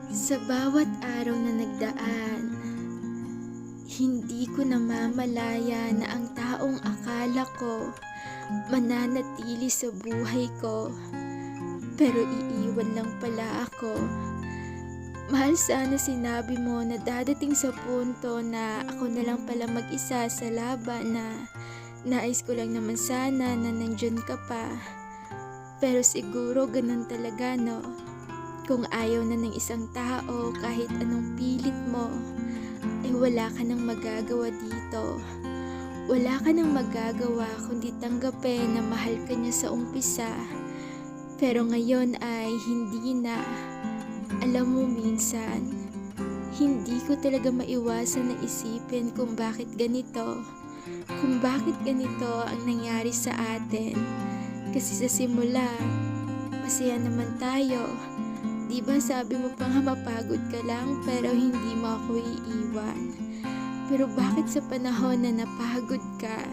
Sa bawat araw na nagdaan, hindi ko namamalaya na ang taong akala ko mananatili sa buhay ko, pero iiwan lang pala ako. Mahal, sana sinabi mo na dadating sa punto na ako na lang pala mag-isa sa laban, na nais ko lang naman sana na nandyan ka pa. Pero siguro ganun talaga, no? Kung ayaw na ng isang tao, kahit anong pilit mo, eh wala ka nang magagawa dito. Wala ka nang magagawa kundi tanggapin na mahal ka niya sa umpisa. Pero ngayon ay hindi na. Alam mo, minsan, hindi ko talaga maiwasan na isipin kung bakit ganito. Kung bakit ganito ang nangyari sa atin. Kasi sa simula, masaya naman tayo. Di ba sabi mo pa nga mapagod ka lang pero hindi mo ako iiwan? Pero bakit sa panahon na napagod ka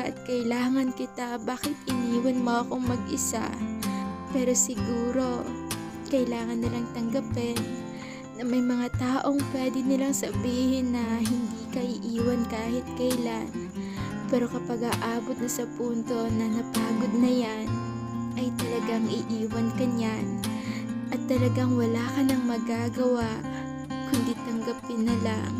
at kailangan kita, bakit iniwan mo akong mag-isa? Pero siguro, kailangan nilang tanggapin na may mga taong pwede nilang sabihin na hindi ka iiwan kahit kailan. Pero kapag aabot na sa punto na napagod na yan, ay talagang iiwan ka niyan. At talagang wala ka nang magagawa, kundi tanggapin na lang.